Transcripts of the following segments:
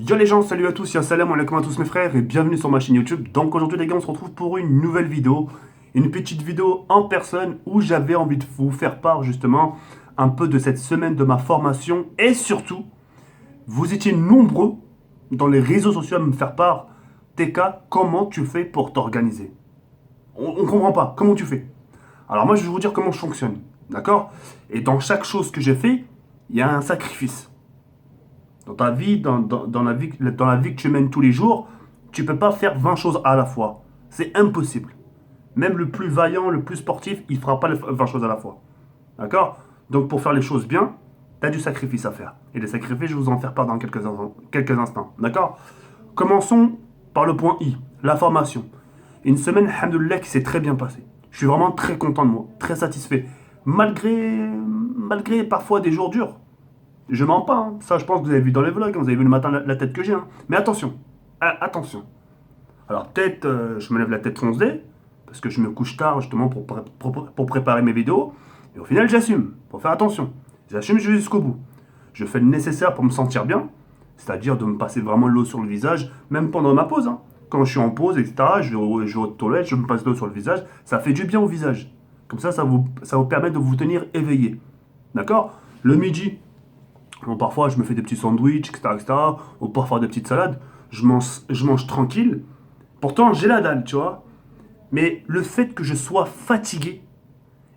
Yo les gens, salut à tous, salam alaikum à tous mes frères et bienvenue sur ma chaîne YouTube. Donc aujourd'hui les gars, on se retrouve pour une nouvelle vidéo, une petite vidéo en personne où j'avais envie de vous faire part justement un peu de cette semaine de ma formation et surtout, vous étiez nombreux dans les réseaux sociaux à me faire part. TK, comment tu fais pour t'organiser? On comprend pas, comment tu fais? Alors moi je vais vous dire comment je fonctionne, d'accord? Et dans chaque chose que j'ai fait, il y a un sacrifice. Dans ta vie, dans la vie que tu mènes tous les jours, tu ne peux pas faire 20 choses à la fois. C'est impossible. Même le plus vaillant, le plus sportif, il ne fera pas les 20 choses à la fois. D'accord? Donc pour faire les choses bien, tu as du sacrifice à faire. Et les sacrifices, je vais vous en faire part dans quelques instants. D'accord? Commençons par le point I, la formation. Une semaine, alhamdoulilah, qui s'est très bien passée. Je suis vraiment très content de moi, très satisfait. Malgré parfois des jours durs. Je mens pas, hein. Ça je pense que vous avez vu dans les vlogs, hein. Vous avez vu le matin la tête que j'ai. Hein. Mais attention, attention. Alors peut-être je me lève la tête foncée, parce que je me couche tard justement pour préparer mes vidéos. Et au final j'assume, pour faire attention. J'assume jusqu'au bout. Je fais le nécessaire pour me sentir bien, c'est-à-dire de me passer vraiment l'eau sur le visage, même pendant ma pause. Hein. Quand je suis en pause, etc., je vais aux toilettes, je me passe l'eau sur le visage, ça fait du bien au visage. Comme ça vous permet de vous tenir éveillé. D'accord? Le midi, bon, parfois, je me fais des petits sandwichs, etc., etc. Ou parfois des petites salades. Je mange tranquille. Pourtant, j'ai la dalle, tu vois. Mais le fait que je sois fatigué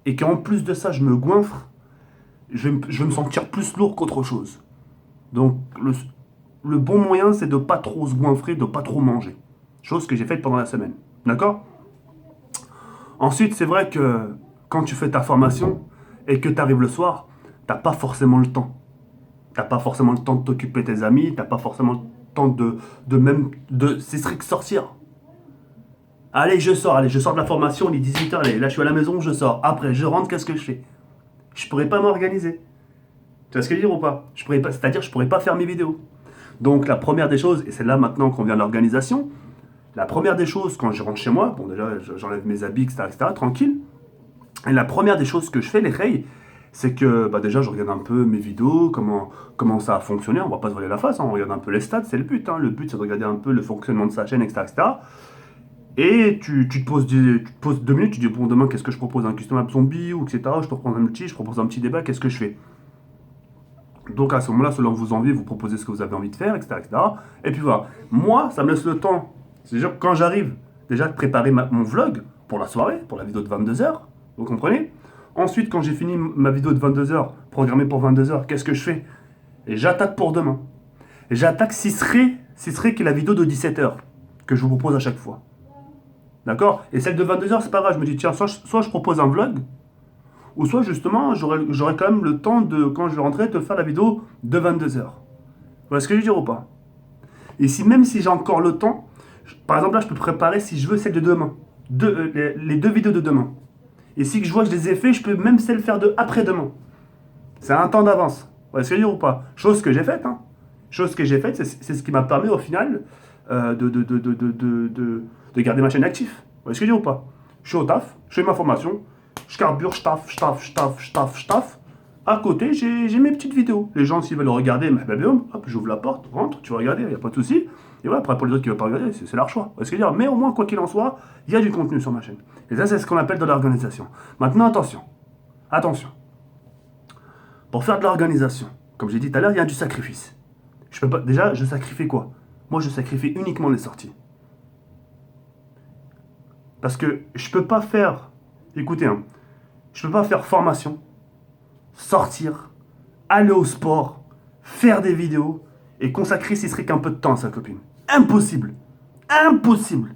et qu'en plus de ça, je me goinfre, je vais me sentir plus lourd qu'autre chose. Donc, le bon moyen, c'est de pas trop se goinfrer, de pas trop manger. Chose que j'ai faite pendant la semaine. D'accord? Ensuite, c'est vrai que quand tu fais ta formation et que tu arrives le soir, t'as pas forcément le temps. T'as pas forcément le temps de t'occuper de tes amis, t'as pas forcément le temps c'est strict sortir. Allez, je sors de la formation, il est 18h, allez, là je suis à la maison, je sors. Après, je rentre, qu'est-ce que je fais? Je pourrais pas m'organiser. Tu vois ce que je veux dire ou pas? Je pourrais pas, c'est-à-dire, je pourrais pas faire mes vidéos. Donc la première des choses, et c'est là maintenant qu'on vient à l'organisation, la première des choses quand je rentre chez moi, bon déjà j'enlève mes habits, etc., tranquille. Et la première des choses que je fais, les reilles, c'est que bah déjà je regarde un peu mes vidéos, comment ça a fonctionné, on va pas se voiler la face, hein, on regarde un peu les stats, c'est le but. Hein. Le but c'est de regarder un peu le fonctionnement de sa chaîne, etc. etc. Et tu te poses 2 minutes, tu dis bon demain qu'est-ce que je propose, un custom app zombie ou etc. Je propose un petit débat, qu'est-ce que je fais? Donc à ce moment-là, selon vos envies, vous proposez ce que vous avez envie de faire, etc. etc. Et puis voilà. Moi, ça me laisse le temps, c'est-à-dire que quand j'arrive déjà de préparer mon vlog pour la soirée, pour la vidéo de 22h, vous comprenez? Ensuite, quand j'ai fini ma vidéo de 22h, programmée pour 22h, qu'est-ce que je fais? Et j'attaque pour demain. Et j'attaque si serait que la vidéo de 17h, que je vous propose à chaque fois. D'accord? Et celle de 22h, c'est pas grave. Je me dis, tiens, soit je propose un vlog, ou soit justement, j'aurai quand même le temps de, quand je vais rentrer, de faire la vidéo de 22h. Vous voyez ce que je veux dire ou pas? Et même si j'ai encore le temps, par exemple là, je peux préparer, si je veux, celle de demain. Les 2 vidéos de demain. Et si je vois que je les ai fait, je peux même celle faire de après-demain. C'est un temps d'avance. Vous voyez ce que je veux dire ou pas? Chose que j'ai faite. Hein. Chose que j'ai faite, c'est ce qui m'a permis au final de garder ma chaîne active. Vous voyez ce que je veux dire ou pas? Je suis au taf, je fais ma formation, je carbure, je taffe. À côté, j'ai mes petites vidéos. Les gens, s'ils veulent regarder, hop, j'ouvre la porte, rentre, tu vas regarder, il n'y a pas de souci. Et voilà, après pour les autres qui ne veulent pas regarder, c'est leur choix. Vous voyez ce que je veux dire? Mais au moins, quoi qu'il en soit, il y a du contenu sur ma chaîne. Et ça, c'est ce qu'on appelle de l'organisation. Maintenant, attention. Attention. Pour faire de l'organisation, comme j'ai dit tout à l'heure, il y a du sacrifice. Je peux pas, déjà, je sacrifie quoi? Moi, je sacrifie uniquement les sorties. Parce que je peux pas faire, écoutez, hein, je peux pas faire formation, sortir, aller au sport, faire des vidéos et consacrer si serait qu'un peu de temps à sa copine. Impossible. Impossible.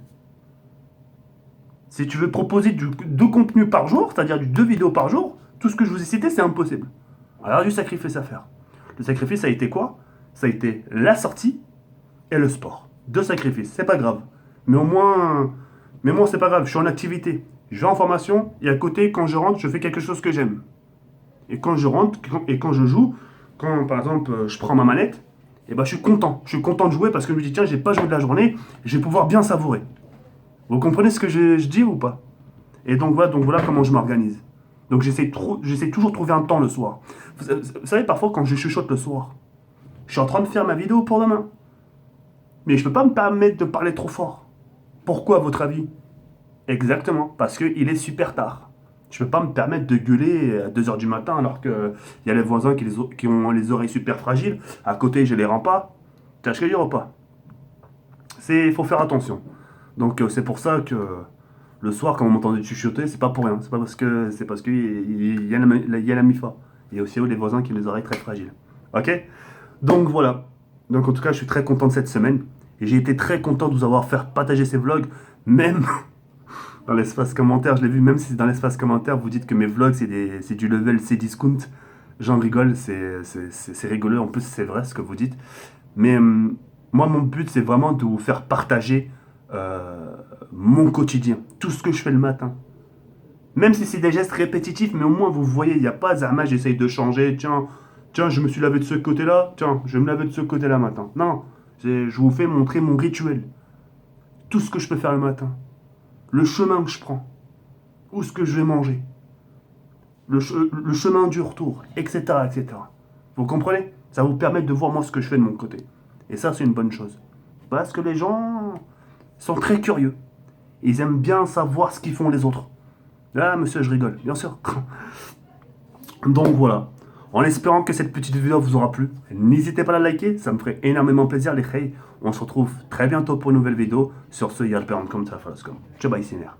Si tu veux proposer 2 contenus par jour, c'est-à-dire 2 vidéos par jour, tout ce que je vous ai cité, c'est impossible. Alors, il y a du sacrifice à faire. Le sacrifice, ça a été quoi? Ça a été la sortie et le sport. 2 sacrifices, c'est pas grave. Mais au moins, moi, c'est pas grave, je suis en activité. Je vais en formation et à côté, quand je rentre, je fais quelque chose que j'aime. Et quand je rentre et quand je joue, quand par exemple je prends ma manette, et ben, je suis content. Je suis content de jouer parce que je me dis, tiens, j'ai pas joué de la journée, je vais pouvoir bien savourer. Vous comprenez ce que je dis ou pas? Et donc voilà comment je m'organise. Donc j'essaie toujours de trouver un temps le soir. Vous savez, parfois quand je chuchote le soir, je suis en train de faire ma vidéo pour demain. Mais je peux pas me permettre de parler trop fort. Pourquoi, à votre avis? Exactement, parce qu'il est super tard. Je peux pas me permettre de gueuler à 2 heures du matin alors qu'il y a les voisins qui ont les oreilles super fragiles. À côté, je les rends pas. Tu vois ce que je veux dire ou pas? Il faut faire attention. Donc c'est pour ça que le soir, quand vous m'entendez chuchoter, c'est pas pour rien. C'est parce que il y a la MIFA. Il y a aussi les voisins qui ont les oreilles très fragiles. Ok? Donc voilà. Donc en tout cas, je suis très content de cette semaine. Et j'ai été très content de vous avoir fait partager ces vlogs. Même dans l'espace commentaire, je l'ai vu, même si dans l'espace commentaire, vous dites que mes vlogs, c'est du level C discount. J'en rigole, c'est rigolo. En plus, c'est vrai ce que vous dites. Mais moi, mon but, c'est vraiment de vous faire partager mon quotidien, tout ce que je fais le matin. Même si c'est des gestes répétitifs, mais au moins vous voyez, il n'y a pas Zama, j'essaye de changer. Tiens, je me suis lavé de ce côté-là. Tiens, je vais me laver de ce côté-là maintenant. Non, je vous fais montrer mon rituel. Tout ce que je peux faire le matin. Le chemin que je prends. Où ce que je vais manger. Le chemin du retour, etc., etc. Vous comprenez? Ça va vous permettre de voir moi ce que je fais de mon côté. Et ça, c'est une bonne chose. Parce que les gens sont très curieux. Ils aiment bien savoir ce qu'ils font les autres. Ah, monsieur, je rigole, bien sûr. Donc voilà. En espérant que cette petite vidéo vous aura plu, n'hésitez pas à la liker, ça me ferait énormément plaisir, les filles. On se retrouve très bientôt pour une nouvelle vidéo. Sur ce, il y a le parent comme ça, ciao, bye, cinéaire.